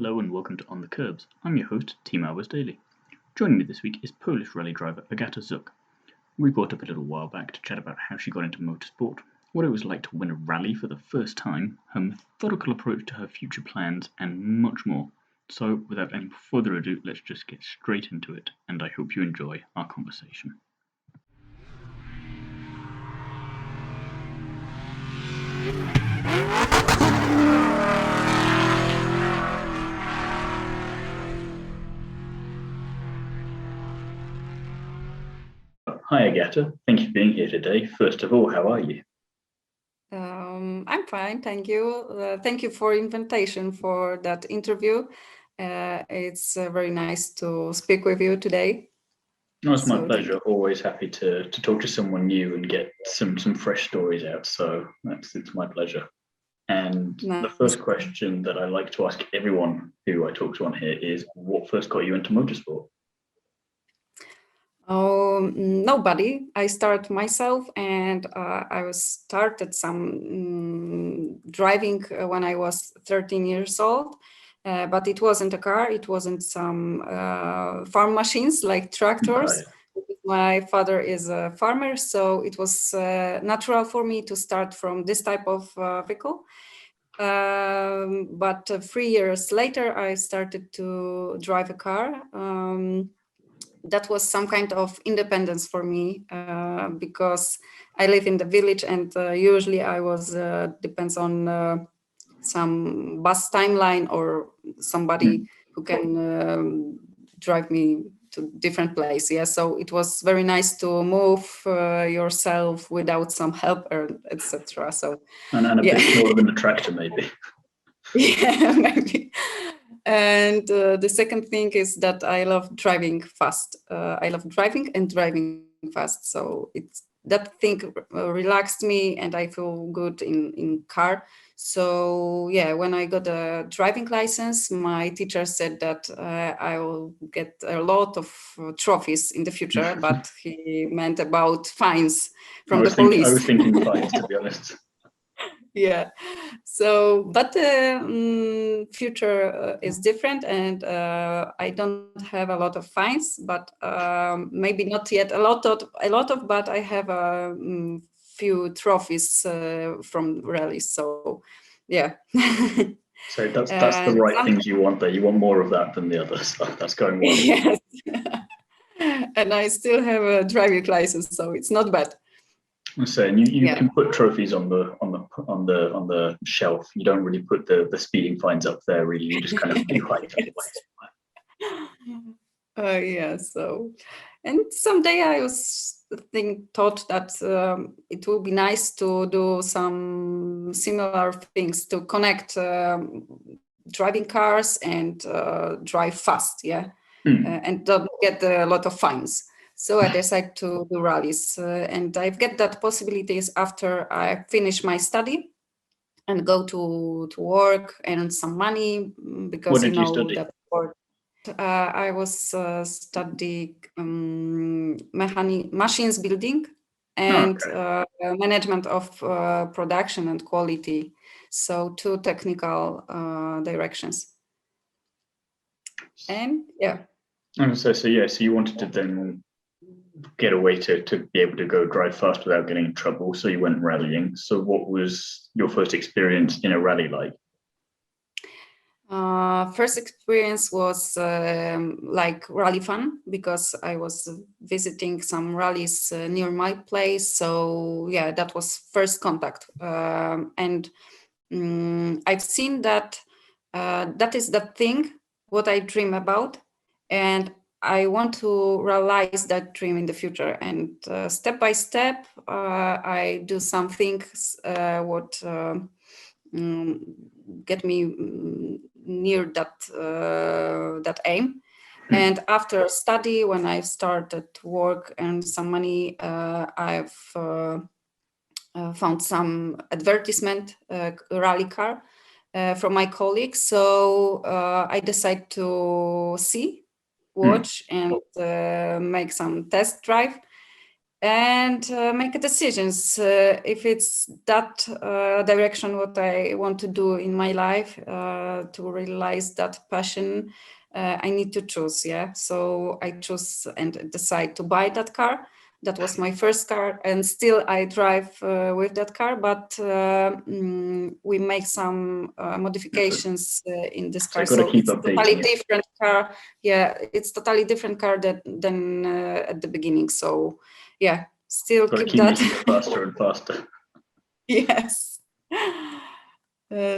Hello and welcome to On the Kerbs. I'm your host, Team Hours Daily. Joining me this week is Polish rally driver Agata Żuk. We brought up a little while back to chat about how she got into motorsport, what it was like to win a rally for the first time, her methodical approach to her future plans, and much more. So, without any further ado, let's just get straight into it, and I hope you enjoy our conversation. Hi Agata, thank you for being here today. First of all, how are you? I'm fine, thank you. Thank you for invitation for that interview. It's very nice to speak with you today. No, it's my pleasure. Always happy to talk to someone new and get some fresh stories out. So it's my pleasure. And the first question that I like to ask everyone who I talk to on here is, what first got you into motorsport? Nobody. I started myself, and I started some driving when I was 13 years old. But it wasn't a car. It wasn't some farm machines like tractors. Okay. My father is a farmer, so it was natural for me to start from this type of vehicle. But 3 years later, I started to drive a car. That was some kind of independence for me because I live in the village, and usually I was depends on some bus timeline or somebody who can drive me to different place. Yeah, so it was very nice to move yourself without some help, etc. So and a bit smaller than a tractor, maybe. Yeah, maybe. And the second thing is that I love driving fast. I love driving and driving fast. So that thing relaxed me, and I feel good in car. So yeah, when I got a driving license, my teacher said that I will get a lot of trophies in the future, but he meant about fines from the police. I was thinking fines, to be honest. Yeah, so but the future is different, and I don't have a lot of fines, but maybe not yet a lot of, but I have a few trophies from rallies. So yeah. So that's the right things you want there. You want more of that than the other stuff. That's going well. Yes. And I still have a driving license, so it's not bad. So, and you can put trophies on the shelf. You don't really put the speeding fines up there. Really, you just kind of do hide them away. Yeah. So, and someday I was thought that it would be nice to do some similar things to connect driving cars and drive fast. Yeah, and don't get a lot of fines. So I decided to do rallies, and I get that possibilities after I finish my study and go to work and earn some money, because what did you study? That work. I was studying machines building and management of production and quality. So 2 technical directions. And yeah. So you wanted to then get away to be able to go drive fast without getting in trouble. So you went rallying. So what was your first experience in a rally like? First experience was like rally fun, because I was visiting some rallies near my place. So yeah, that was first contact. And I've seen that that is the thing what I dream about, and I want to realize that dream in the future. And step by step, I do some things what get me near that aim. And after study, when I started work and some money, I've found some advertisement rally car from my colleagues. So I decided to watch and make some test drive. and make decisions if it's that direction what I want to do in my life, to realize that passion. I need to choose, so I choose and decide to buy that car. That was my first car, and still I drive with that car, but we make some modifications in this car, So so it's totally it. different car. It's totally different car than at the beginning, so still keep that. Making it faster and faster. Yes.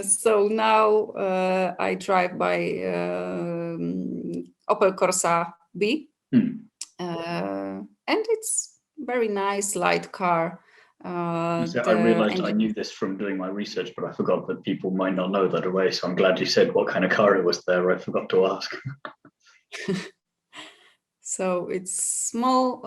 So now I drive by Opel Corsa B, and it's very nice light car. I realized I knew this from doing my research, but I forgot that people might not know that away. So I'm glad you said what kind of car it was there. I forgot to ask. So it's small,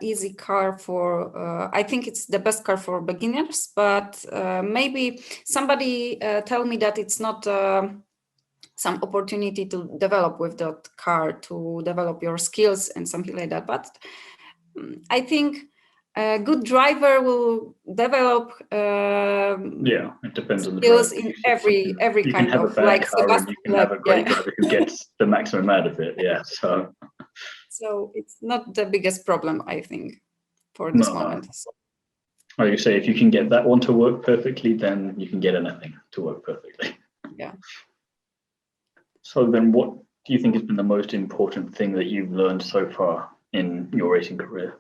easy car for, I think it's the best car for beginners, but maybe somebody tell me that it's not some opportunity to develop with that car, to develop your skills and something like that. But I think a good driver will develop it depends on the skills driver. in every you kind can have of, a bad like car and you can have a great driver who gets the maximum out of it. So it's not the biggest problem, I think, for this moment. Well, you say if you can get that one to work perfectly, then you can get anything to work perfectly. Yeah. So then what do you think has been the most important thing that you've learned so far in your racing career?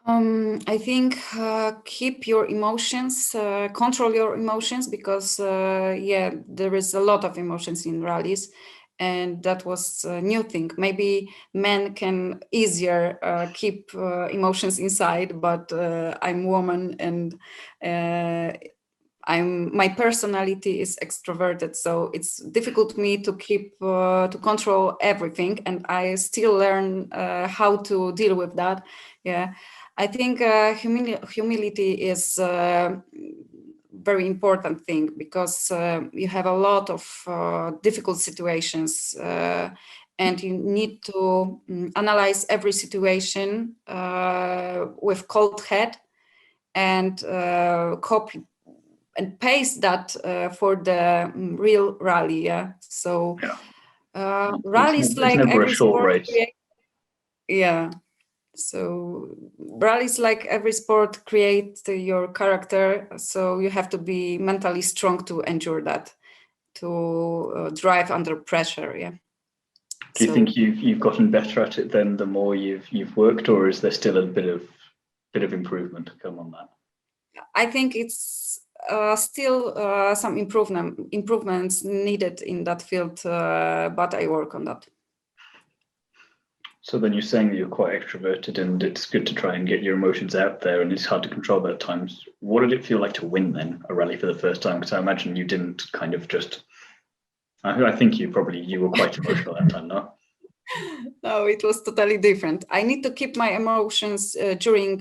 I think keep your emotions, control your emotions, because there is a lot of emotions in rallies, and that was a new thing. Maybe men can easier keep emotions inside, but I'm woman, and my personality is extroverted, so it's difficult me to keep to control everything, and I still learn how to deal with that. I think humility is a very important thing, because you have a lot of difficult situations, and you need to analyze every situation with cold head, and copy and paste that for the real rally. So rally is like every sport. So rally is like every sport, create your character. So you have to be mentally strong to endure that, to drive under pressure. Do you think you've gotten better at it then the more you've worked, or is there still a bit of improvement to come on that? I think it's still some improvements needed in that field, but I work on that. So then you're saying that you're quite extroverted and it's good to try and get your emotions out there, and it's hard to control that at times. What did it feel like to win then a rally for the first time? Because I imagine you didn't kind of just, I think you were quite emotional that time, no? No, it was totally different. I need to keep my emotions during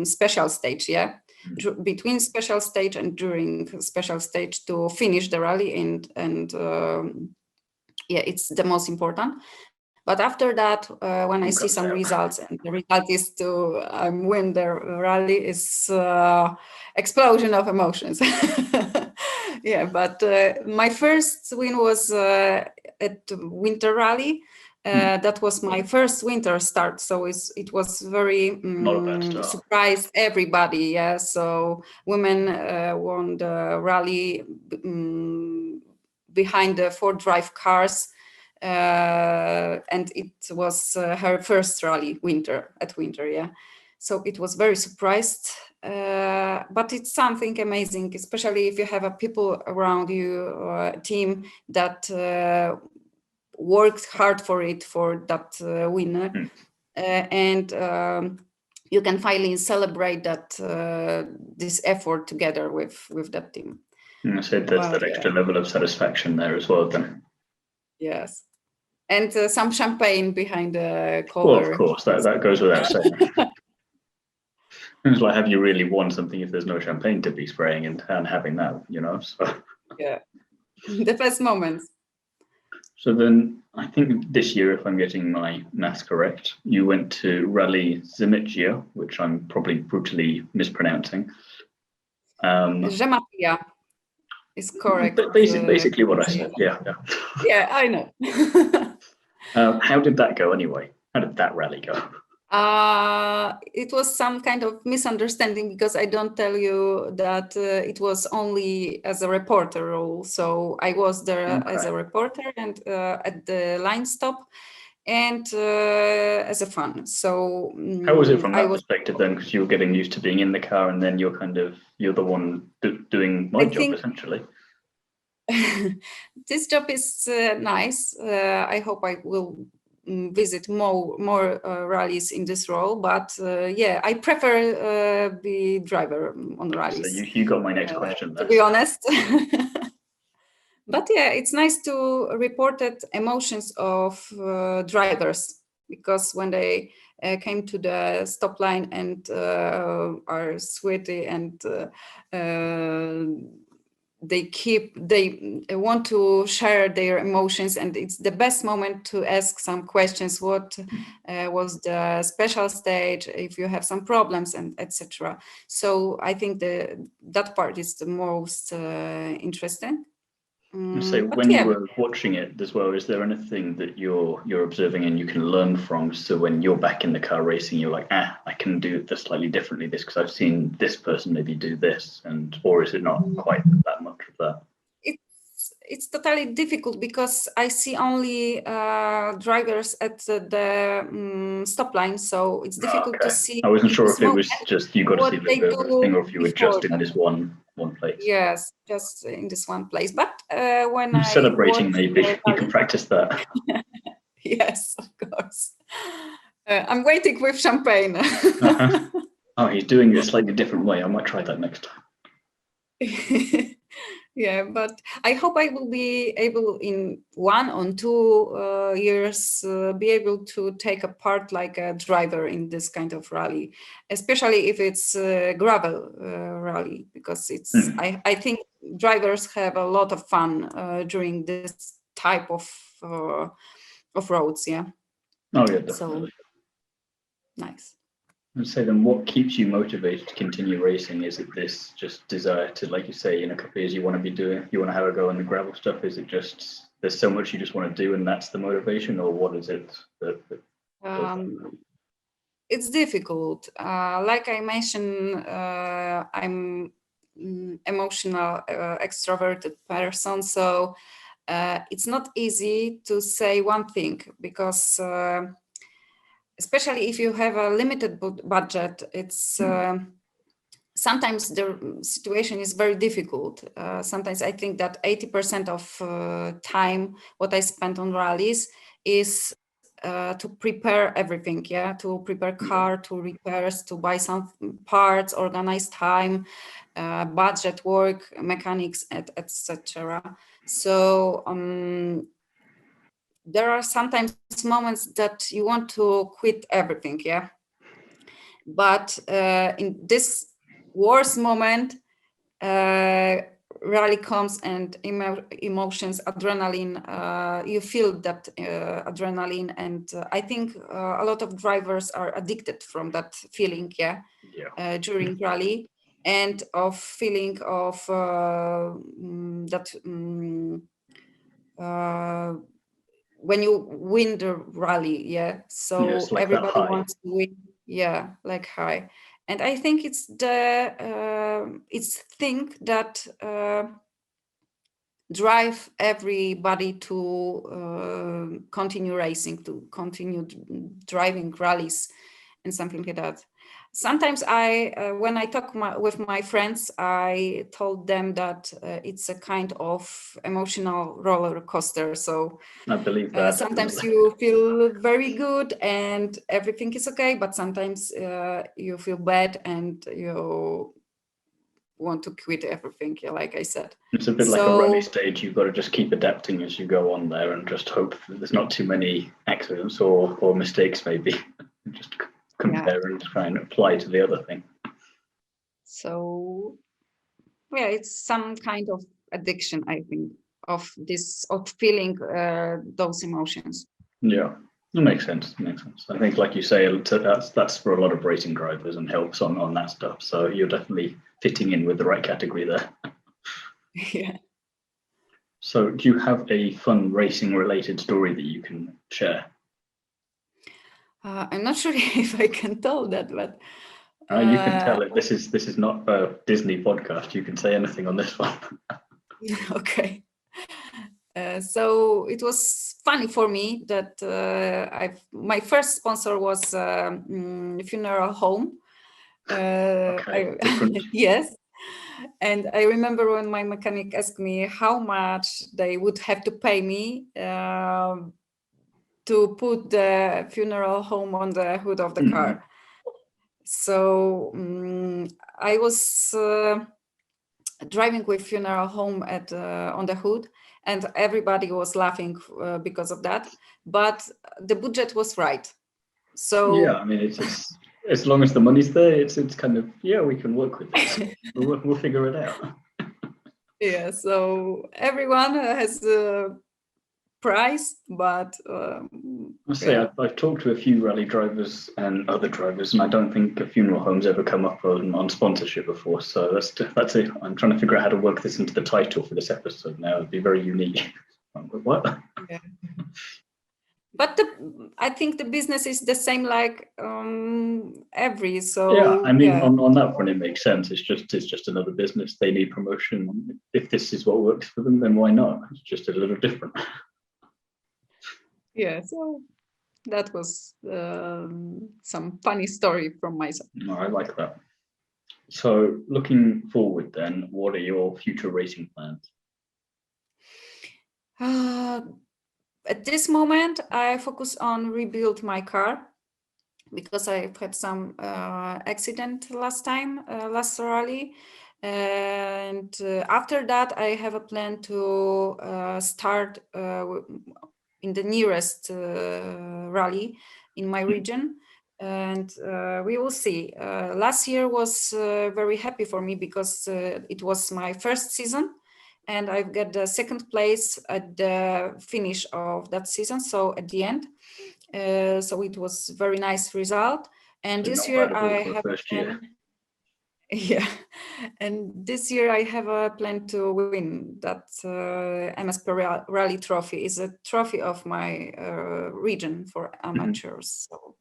special stage, between special stage and during special stage, to finish the rally, and it's the most important. But after that, when I see some results, and the result is to win the rally, is explosion of emotions. But my first win was at winter rally. That was my first winter start, so it was very surprised everybody. So women won the rally behind the 4-drive cars. And it was her first rally winter. So it was very surprised, but it's something amazing, especially if you have a people around you, a team that worked hard for that winner, and you can finally celebrate that this effort together with that team. So there's that extra level of satisfaction there as well then. Yes. And some champagne behind the collar. Well, of course, that goes without saying. It's like, have you really won something if there's no champagne to be spraying and having that, So. Yeah, the best moments. So then I think this year, if I'm getting my maths correct, you went to Rally Zimicia, which I'm probably brutally mispronouncing. Rzematia is correct. Basically what I said. Yeah. Yeah, I know. How did that go anyway? How did that rally go? It was some kind of misunderstanding because I don't tell you that it was only as a reporter role. So I was there as a reporter and at the line stop and as a fan. So how was it from that perspective then? Because you were getting used to being in the car and then you're the one doing my job essentially. This job is nice. I hope I will visit more rallies in this role, but yeah, I prefer be driver on rallies. So you got my next question there. To be honest. But yeah, it's nice to report the emotions of drivers, because when they came to the stop line and are sweaty and they want to share their emotions, and it's the best moment to ask some questions. What was the special stage, if you have some problems, and etc. So I think that part is the most interesting. So when you were watching it as well, is there anything that you're observing and you can learn from? So when you're back in the car racing, you're like, I can do this slightly differently, this because I've seen this person maybe do this, or is it not quite that much of that? It's totally difficult because I see only drivers at the stop line, so it's difficult to see. I wasn't sure if it was just you got to see the thing, or if you were just in this one place. Yes, just in this one place. But when celebrating, maybe you can practice that. Yes, of course. I'm waiting with champagne. Oh, he's doing it a slightly different way. I might try that next time. Yeah, but I hope I will be able in 1 or 2 years be able to take a part like a driver in this kind of rally, especially if it's a gravel rally, because it's I think drivers have a lot of fun during this type of roads. Yeah. Oh yeah, definitely. So nice. And so then what keeps you motivated to continue racing? Is it this just desire to, like you say, in a couple of years you want to have a go on the gravel stuff? Is it just there's so much you just want to do and that's the motivation, or what is it that it's difficult. Like I mentioned, I'm emotional, extroverted person, so it's not easy to say one thing, because especially if you have a limited budget, it's sometimes the situation is very difficult. Sometimes I think that 80% of time what I spend on rallies is to prepare everything, to prepare car, to repairs, to buy some parts, organize time, budget work, mechanics, etc. So there are sometimes moments that you want to quit everything, but in this worst moment, rally comes and emotions, adrenaline, you feel that adrenaline, and I think a lot of drivers are addicted from that feeling, during rally, and of feeling of that when you win the rally, so like everybody wants to win, like high. And I think it's it's thing that drive everybody to continue racing, to continue driving rallies and something like that. Sometimes when I talk with my friends, I told them that it's a kind of emotional roller coaster. So I believe that. Sometimes you feel very good and everything is okay, but sometimes you feel bad and you want to quit everything, like I said. It's a bit like a rally stage. You've got to just keep adapting as you go on there and just hope that there's not too many accidents or mistakes, maybe. Just compare and try and apply to the other thing. So, it's some kind of addiction, I think, feeling those emotions. Yeah, it makes sense. It makes sense. I think, like you say, that's for a lot of racing drivers and helps on that stuff. So you're definitely fitting in with the right category there. Yeah. So, do you have a fun racing related story that you can share? I'm not sure if I can tell that, but You can tell it. This is not a Disney podcast. You can say anything on this one. okay. So it was funny for me that my first sponsor was funeral home. Okay, different. Yes. And I remember when my mechanic asked me how much they would have to pay me to put the funeral home on the hood of the car. So I was driving with funeral home on the hood, and everybody was laughing because of that. But the budget was right. So yeah, I mean, it's as long as the money's there, it's kind of we can work with this. We'll figure it out. Yeah, so everyone has a price, but I say I've talked to a few rally drivers and other drivers, and I don't think a funeral home's ever come up on sponsorship before. So that's it. I'm trying to figure out how to work this into the title for this episode now. It'd be very unique. What? Yeah. But I think the business is the same like every. So yeah, I mean, on that front, it makes sense. It's just another business. They need promotion. If this is what works for them, then why not? It's just a little different. Yeah, so that was some funny story from my side. No, I like that. So, looking forward, then, what are your future racing plans? At this moment, I focus on rebuild my car because I've had some accident last rally. And after that, I have a plan to start in the nearest rally in my region. And we will see. Last year was very happy for me because it was my first season and I've got the second place at the finish of that season. So at the end, so it was very nice result. And So this not year bad at all I for the have first year. yeah, and this year I have a plan to win that MSP Rally Trophy. Is a trophy of my region for amateurs. So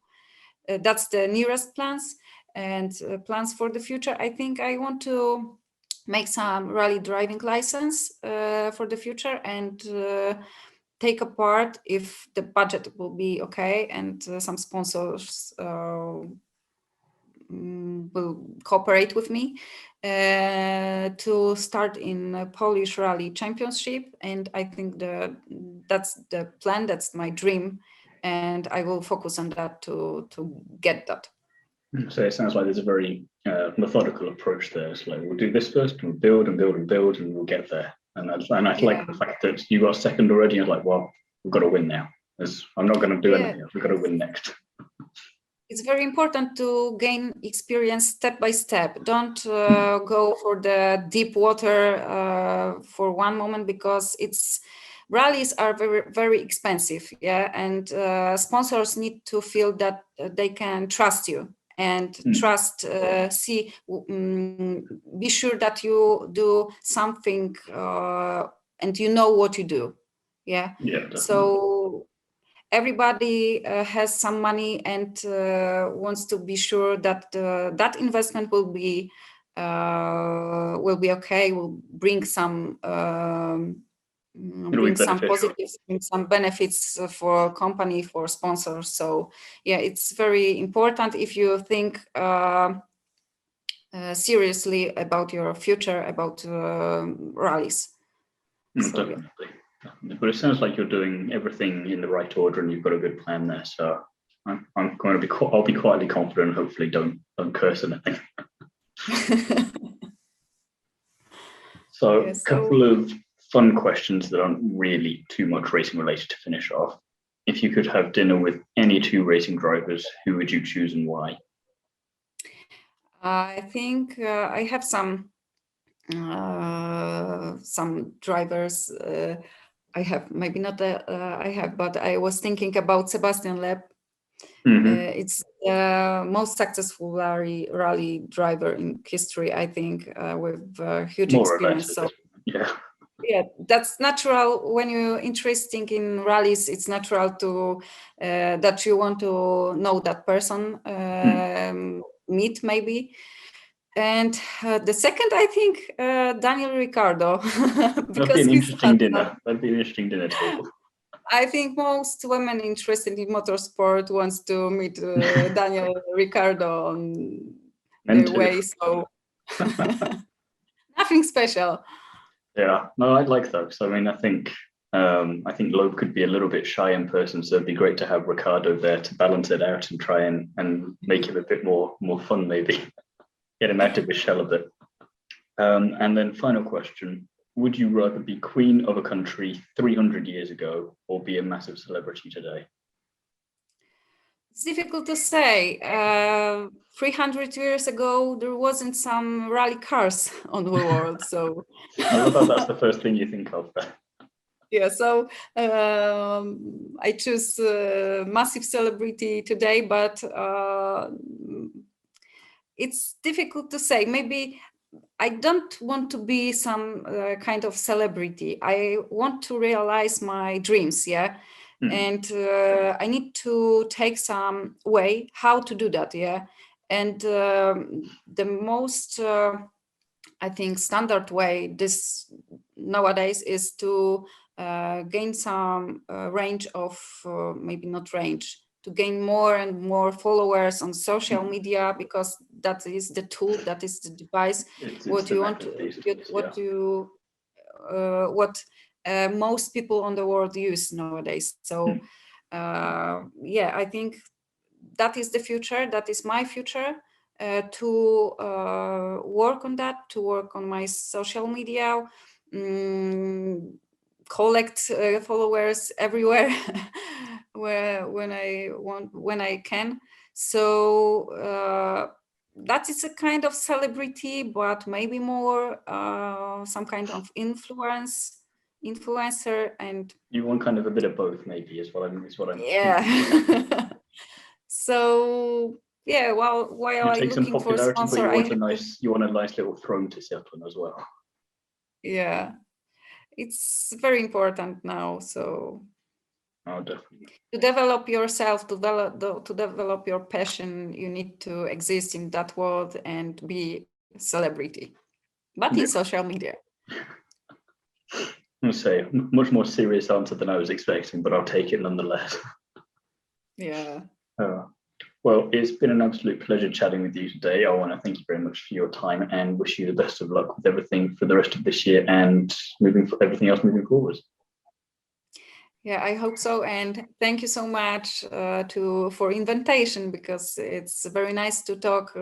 that's the nearest plans and plans for the future. I think I want to make some rally driving license for the future and take a part if the budget will be okay and some sponsors will cooperate with me to start in a Polish Rally Championship. And I think that's the plan, that's my dream. And I will focus on that to get that. So it sounds like there's a very methodical approach there. It's like we'll do this first, and we'll build and build and build, and we'll get there. And I like the fact that you got second already. And like, well, we've got to win now. I'm not going to do anything else. We've got to win next. It's very important to gain experience step by step. Don't go for the deep water for one moment because rallies are very, very expensive. Yeah, and sponsors need to feel that they can trust you and trust. Be sure that you do something and you know what you do. Yeah. Yeah. Definitely. So everybody has some money and wants to be sure that that investment will be okay, will bring some positives, bring some benefits for company, for sponsors. So yeah, it's very important if you think seriously about your future, about rallies. Definitely. But it sounds like you're doing everything in the right order and you've got a good plan there. So I'm going to I'll be quietly confident. Hopefully, don't curse anything. So a couple of fun questions that aren't really too much racing related to finish off. If you could have dinner with any two racing drivers, who would you choose and why? I think I have some some drivers. I have maybe not. I have, but I was thinking about Sebastian Loeb. It's the most successful rally driver in history, I think, with huge More or less, experience. So yeah. yeah, that's natural when you're interested in rallies. It's natural to that you want to know that person, meet maybe. And the second, I think, Daniel Ricciardo, That'd be an interesting dinner. That'd be an interesting dinner table. I think most women interested in motorsport wants to meet Daniel Ricciardo on their way. So nothing special. Yeah, no, I'd like those. I mean, I think Loeb could be a little bit shy in person, so it'd be great to have Ricardo there to balance it out and try and make him a bit more fun, maybe get him out of his shell a bit. And then final question: would you rather be queen of a country 300 years ago or be a massive celebrity today? It's difficult to say. 300 years ago, there wasn't some rally cars on the world, so. I love how that's the first thing you think of. Yeah, so I choose massive celebrity today, but it's difficult to say. Maybe I don't want to be some kind of celebrity. I want to realize my dreams, yeah. And I need to take some way how to do that, yeah. And the most, I think, standard way this nowadays is to gain some range of, maybe not range, to gain more and more followers on social media, because that is the tool, that is the device, what you want to, what most people on the world use nowadays. So yeah, I think that is the future, that is my future, to work on that, to work on my social media, collect followers everywhere when I can. So that is a kind of celebrity, but maybe more some kind of influencer. And you want kind of a bit of both, maybe, is what I'm yeah. So yeah, while I'm looking for a sponsor, you want a nice little throne to sit on as well. Yeah, it's very important now. So definitely. To develop yourself, to develop your passion, you need to exist in that world and be a celebrity, but in social media. I'll say much more serious answer than I was expecting, but I'll take it nonetheless. Yeah. Well, it's been an absolute pleasure chatting with you today. I want to thank you very much for your time and wish you the best of luck with everything for the rest of this year and everything else moving forward. Yeah, I hope so. And thank you so much for invitation, because it's very nice to talk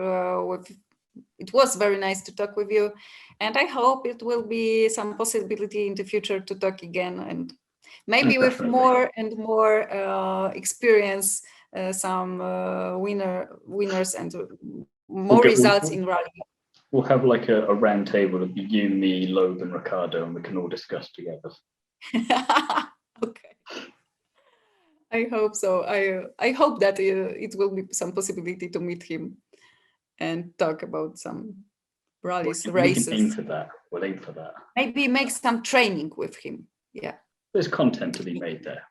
it was very nice to talk with you. And I hope it will be some possibility in the future to talk again, and maybe with more and more experience, some winners and more results in rally. We'll have like a round table of you, me, Loeb and Ricardo, and we can all discuss together. Okay. I hope so. I hope that it will be some possibility to meet him and talk about some rallies, races. We can aim for that. We'll aim for that. Maybe make some training with him. Yeah. There's content to be made there.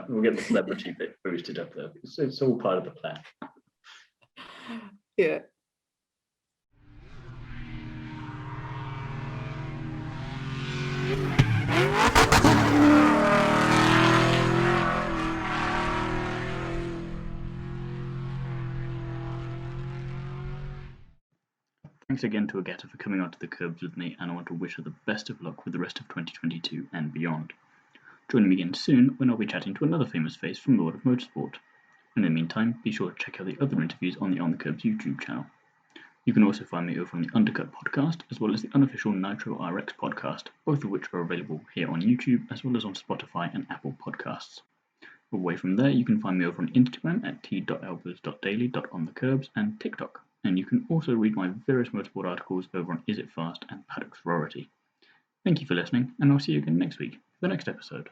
We'll get the celebrity bit boosted up there. It's all part of the plan. Yeah. Thanks again to Agata for coming onto the Kerbs with me, and I want to wish her the best of luck with the rest of 2022 and beyond. Join me again soon when I'll be chatting to another famous face from the world of motorsport. In the meantime, be sure to check out the other interviews on the On the Kerbs YouTube channel. You can also find me over on the Undercut podcast, as well as the unofficial Nitro RX podcast, both of which are available here on YouTube, as well as on Spotify and Apple Podcasts. Away from there, you can find me over on Instagram at t.elbows.daily.onthekerbs and TikTok and you can also read my various motorsport articles over on Is It Fast and Paddock's Rarity. Thank you for listening, and I'll see you again next week for the next episode.